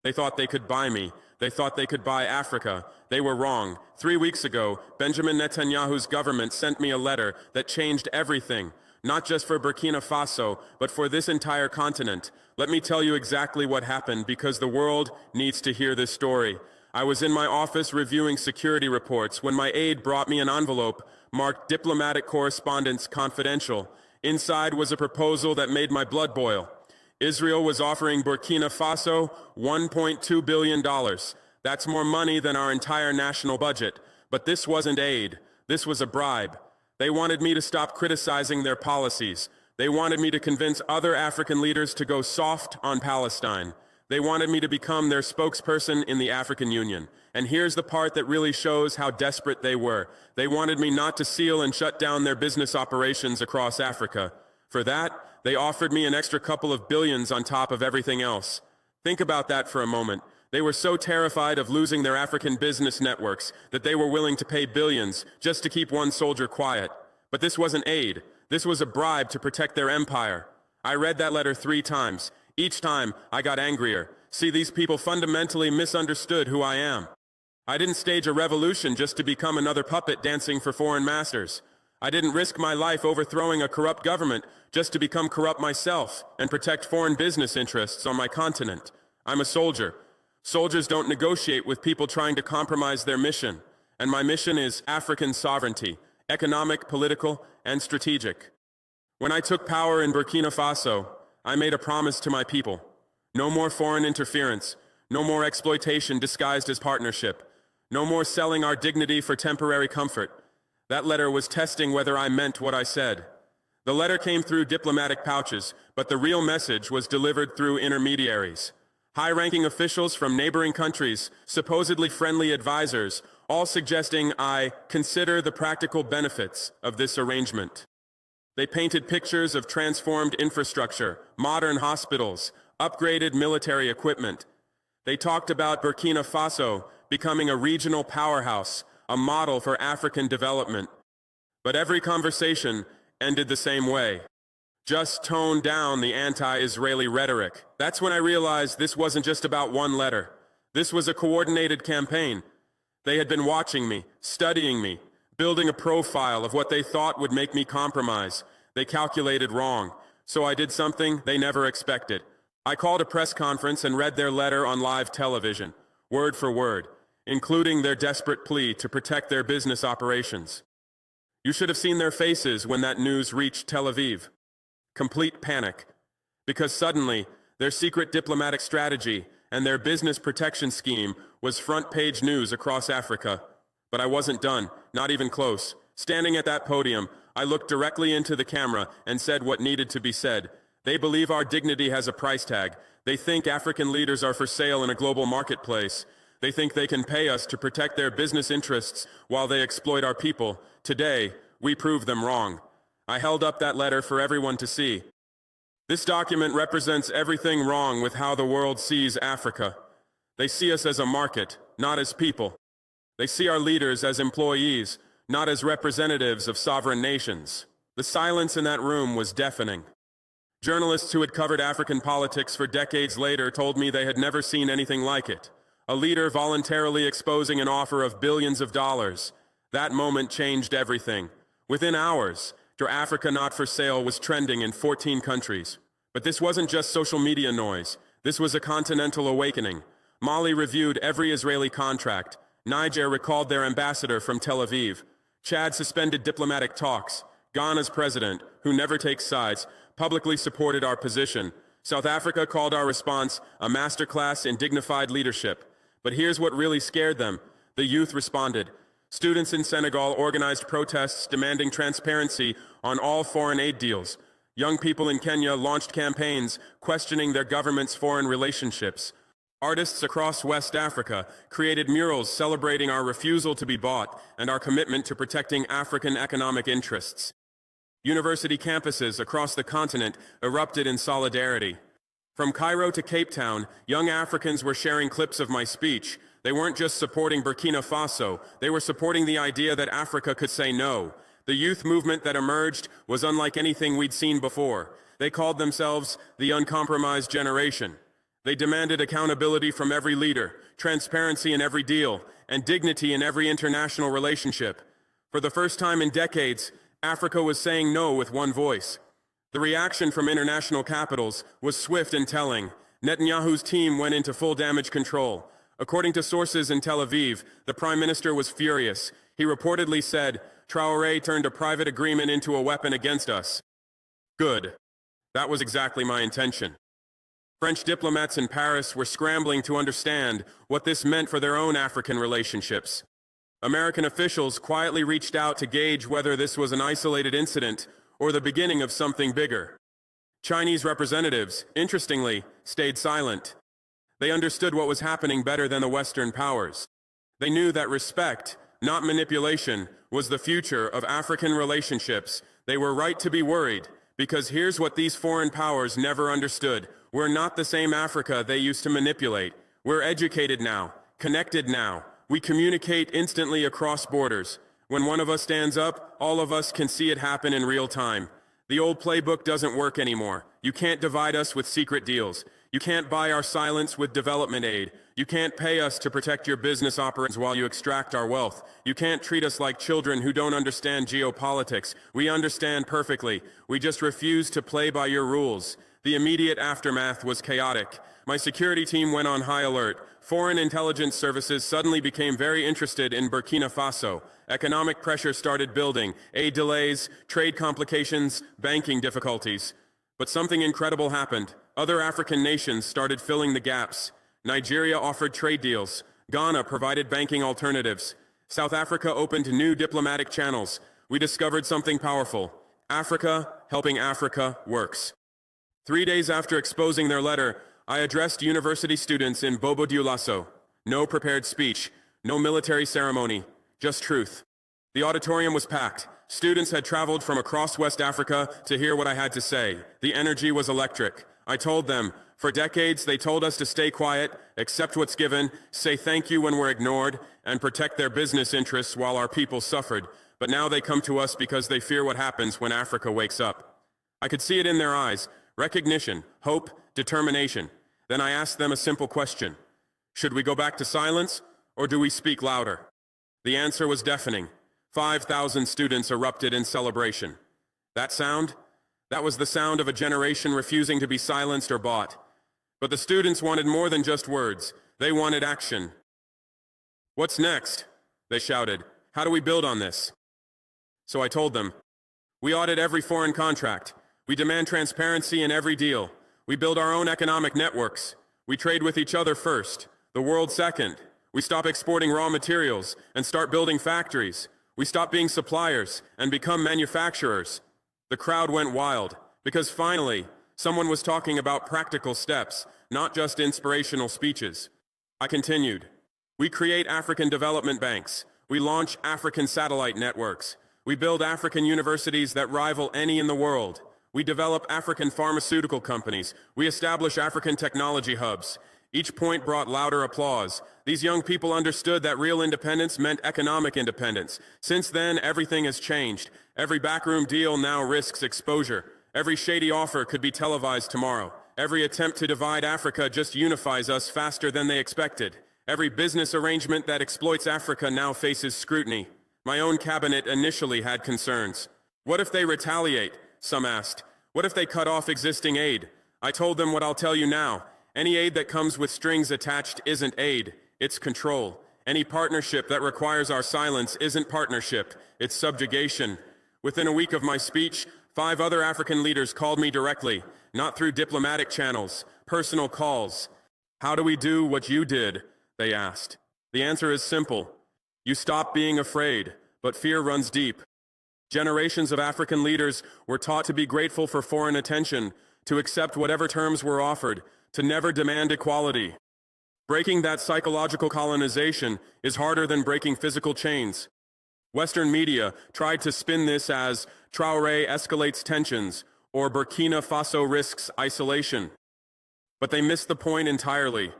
They thought they could buy me. They thought they could buy Africa. They were wrong. 3 weeks ago, Benjamin Netanyahu's government sent me a letter that changed everything, not just for Burkina Faso, but for this entire continent. Let me tell you exactly what happened, because the world needs to hear this story. I was in my office reviewing security reports when my aide brought me an envelope marked Diplomatic Correspondence Confidential. Inside was a proposal that made my blood boil. Israel was offering Burkina Faso $1.2 billion. That's more money than our entire national budget. But this wasn't aid. This was a bribe. They wanted me to stop criticizing their policies. They wanted me to convince other African leaders to go soft on Palestine. They wanted me to become their spokesperson in the African Union. And here's the part that really shows how desperate they were. They wanted me not to seal and shut down their business operations across Africa. For that, they offered me an extra couple of billions on top of everything else. Think about that for a moment. They were so terrified of losing their African business networks that they were willing to pay billions just to keep one soldier quiet. But this wasn't aid. This was a bribe to protect their empire. I read that letter 3 times. Each time, I got angrier. See, these people fundamentally misunderstood who I am. I didn't stage a revolution just to become another puppet dancing for foreign masters. I didn't risk my life overthrowing a corrupt government just to become corrupt myself and protect foreign business interests on my continent. I'm a soldier. Soldiers don't negotiate with people trying to compromise their mission. And my mission is African sovereignty, economic, political, and strategic. When I took power in Burkina Faso, I made a promise to my people. No more foreign interference. No more exploitation disguised as partnership. No more selling our dignity for temporary comfort. That letter was testing whether I meant what I said. The letter came through diplomatic pouches, but the real message was delivered through intermediaries. High-ranking officials from neighboring countries, supposedly friendly advisors, all suggesting I consider the practical benefits of this arrangement. They painted pictures of transformed infrastructure, modern hospitals, upgraded military equipment. They talked about Burkina Faso becoming a regional powerhouse, a model for African development. But every conversation ended the same way. Just tone down the anti-Israeli rhetoric. That's when I realized this wasn't just about one letter. This was a coordinated campaign. They had been watching me, studying me, building a profile of what they thought would make me compromise. They calculated wrong, so I did something they never expected. I called a press conference and read their letter on live television, word for word, including their desperate plea to protect their business operations. You should have seen their faces when that news reached Tel Aviv. Complete panic, because suddenly their secret diplomatic strategy and their business protection scheme was front-page news across Africa. But I wasn't done, not even close. Standing at that podium, I looked directly into the camera and said what needed to be said. They believe our dignity has a price tag. They think African leaders are for sale in a global marketplace. They think they can pay us to protect their business interests while they exploit our people. Today, we prove them wrong. I held up that letter for everyone to see. This document represents everything wrong with how the world sees Africa. They see us as a market, not as people. They see our leaders as employees, not as representatives of sovereign nations. The silence in that room was deafening. Journalists who had covered African politics for decades later told me they had never seen anything like it. A leader voluntarily exposing an offer of billions of dollars. That moment changed everything. Within hours, Africa Not for Sale was trending in 14 countries. But this wasn't just social media noise. This was a continental awakening. Mali reviewed every Israeli contract. Niger recalled their ambassador from Tel Aviv. Chad suspended diplomatic talks. Ghana's president, who never takes sides, publicly supported our position. South Africa called our response a masterclass in dignified leadership. But here's what really scared them. The youth responded. Students in Senegal organized protests demanding transparency on all foreign aid deals. Young people in Kenya launched campaigns questioning their government's foreign relationships. Artists across West Africa created murals celebrating our refusal to be bought and our commitment to protecting African economic interests. University campuses across the continent erupted in solidarity. From Cairo to Cape Town, young Africans were sharing clips of my speech. They weren't just supporting Burkina Faso, they were supporting the idea that Africa could say no. The youth movement that emerged was unlike anything we'd seen before. They called themselves the uncompromised generation. They demanded accountability from every leader, transparency in every deal, and dignity in every international relationship. For the first time in decades, Africa was saying no with one voice. The reaction from international capitals was swift and telling. Netanyahu's team went into full damage control. According to sources in Tel Aviv, the prime minister was furious. He reportedly said, "Traore turned a private agreement into a weapon against us." Good. That was exactly my intention. French diplomats in Paris were scrambling to understand what this meant for their own African relationships. American officials quietly reached out to gauge whether this was an isolated incident or the beginning of something bigger. Chinese representatives, interestingly, stayed silent. They understood what was happening better than the Western powers. They knew that respect, not manipulation, was the future of African relationships. They were right to be worried, because here's what these foreign powers never understood. We're not the same Africa they used to manipulate. We're educated now, connected now. We communicate instantly across borders. When one of us stands up, all of us can see it happen in real time. The old playbook doesn't work anymore. You can't divide us with secret deals. You can't buy our silence with development aid. You can't pay us to protect your business operations while you extract our wealth. You can't treat us like children who don't understand geopolitics. We understand perfectly. We just refuse to play by your rules. The immediate aftermath was chaotic. My security team went on high alert. Foreign intelligence services suddenly became very interested in Burkina Faso. Economic pressure started building, aid delays, trade complications, banking difficulties. But something incredible happened. Other African nations started filling the gaps. Nigeria offered trade deals. Ghana provided banking alternatives. South Africa opened new diplomatic channels. We discovered something powerful. Africa helping Africa works. 3 days after exposing their letter, I addressed university students in Bobo Dioulasso. No prepared speech, no military ceremony, just truth. The auditorium was packed. Students had traveled from across West Africa to hear what I had to say. The energy was electric. I told them, for decades they told us to stay quiet, accept what's given, say thank you when we're ignored, and protect their business interests while our people suffered. But now they come to us because they fear what happens when Africa wakes up. I could see it in their eyes. Recognition, hope, determination. Then I asked them a simple question. Should we go back to silence, or do we speak louder? The answer was deafening. 5,000 students erupted in celebration. That sound? That was the sound of a generation refusing to be silenced or bought. But the students wanted more than just words. They wanted action. What's next? They shouted. How do we build on this? So I told them, we audit every foreign contract. We demand transparency in every deal. We build our own economic networks. We trade with each other first, the world second. We stop exporting raw materials and start building factories. We stop being suppliers and become manufacturers. The crowd went wild, because finally, someone was talking about practical steps, not just inspirational speeches. I continued. We create African development banks. We launch African satellite networks. We build African universities that rival any in the world. We develop African pharmaceutical companies. We establish African technology hubs. Each point brought louder applause. These young people understood that real independence meant economic independence. Since then, everything has changed. Every backroom deal now risks exposure. Every shady offer could be televised tomorrow. Every attempt to divide Africa just unifies us faster than they expected. Every business arrangement that exploits Africa now faces scrutiny. My own cabinet initially had concerns. What if they retaliate? Some asked. What if they cut off existing aid? I told them what I'll tell you now. Any aid that comes with strings attached isn't aid, it's control. Any partnership that requires our silence isn't partnership, it's subjugation. Within a week of my speech, 5 other African leaders called me directly, not through diplomatic channels, personal calls. How do we do what you did? They asked. The answer is simple. You stop being afraid, but fear runs deep. Generations of African leaders were taught to be grateful for foreign attention, to accept whatever terms were offered, to never demand equality. Breaking that psychological colonization is harder than breaking physical chains. Western media tried to spin this as Traore escalates tensions or Burkina Faso risks isolation. But they missed the point entirely.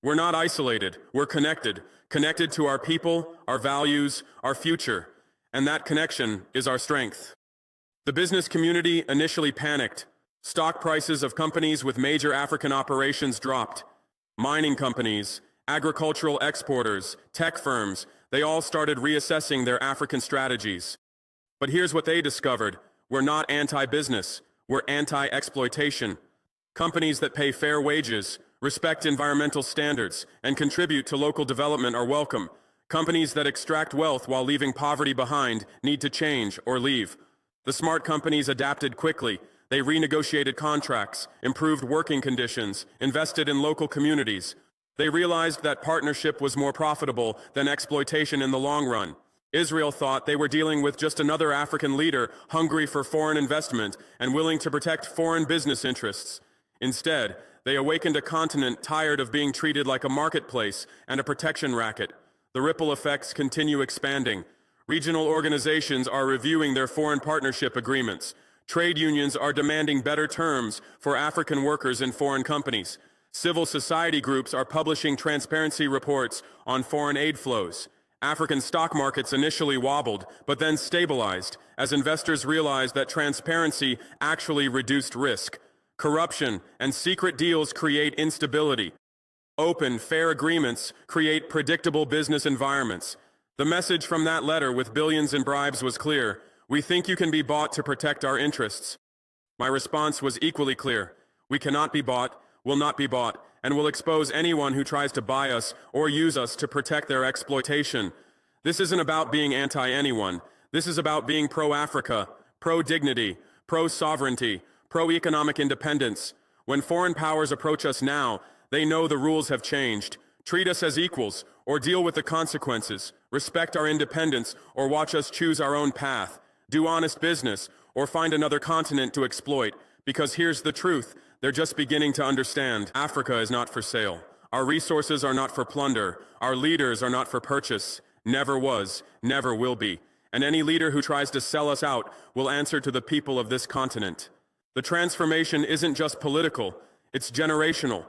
We're not isolated, we're connected. Connected to our people, our values, our future. And that connection is our strength. The business community initially panicked. Stock prices of companies with major African operations dropped. Mining companies, agricultural exporters, tech firms, they all started reassessing their African strategies. But here's what they discovered. We're not anti-business, we're anti-exploitation. Companies that pay fair wages, respect environmental standards, and contribute to local development are welcome. Companies that extract wealth while leaving poverty behind need to change or leave. The smart companies adapted quickly. They renegotiated contracts, improved working conditions, invested in local communities. They realized that partnership was more profitable than exploitation in the long run. Israel thought they were dealing with just another African leader hungry for foreign investment and willing to protect foreign business interests. Instead, they awakened a continent tired of being treated like a marketplace and a protection racket. The ripple effects continue expanding. Regional organizations are reviewing their foreign partnership agreements. Trade unions are demanding better terms for African workers in foreign companies. Civil society groups are publishing transparency reports on foreign aid flows. African stock markets initially wobbled, but then stabilized, as investors realized that transparency actually reduced risk. Corruption and secret deals create instability. Open, fair agreements create predictable business environments. The message from that letter with billions in bribes was clear. We think you can be bought to protect our interests. My response was equally clear. We cannot be bought, will not be bought, and will expose anyone who tries to buy us or use us to protect their exploitation. This isn't about being anti-anyone. This is about being pro-Africa, pro-dignity, pro-sovereignty, pro-economic independence. When foreign powers approach us now, they know the rules have changed. Treat us as equals, or deal with the consequences. Respect our independence, or watch us choose our own path. Do honest business, or find another continent to exploit. Because here's the truth, they're just beginning to understand. Africa is not for sale. Our resources are not for plunder. Our leaders are not for purchase. Never was, never will be. And any leader who tries to sell us out will answer to the people of this continent. The transformation isn't just political, it's generational.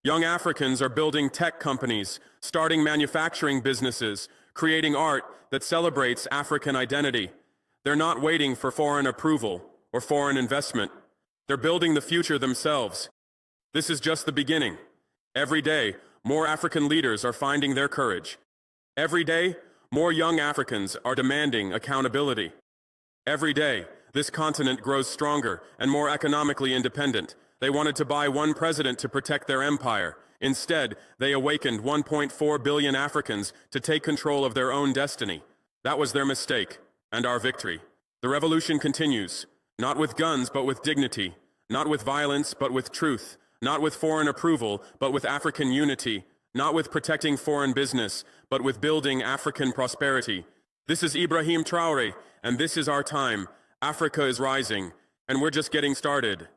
Young Africans are building tech companies, starting manufacturing businesses, creating art that celebrates African identity. They're not waiting for foreign approval or foreign investment. They're building the future themselves. This is just the beginning. Every day, more African leaders are finding their courage. Every day, more young Africans are demanding accountability. Every day, this continent grows stronger and more economically independent. They wanted to buy one president to protect their empire. Instead, they awakened 1.4 billion Africans to take control of their own destiny. That was their mistake, and our victory. The revolution continues, not with guns but with dignity, not with violence but with truth, not with foreign approval but with African unity, not with protecting foreign business but with building African prosperity. This is Ibrahim Traore, and this is our time. Africa is rising, and we're just getting started.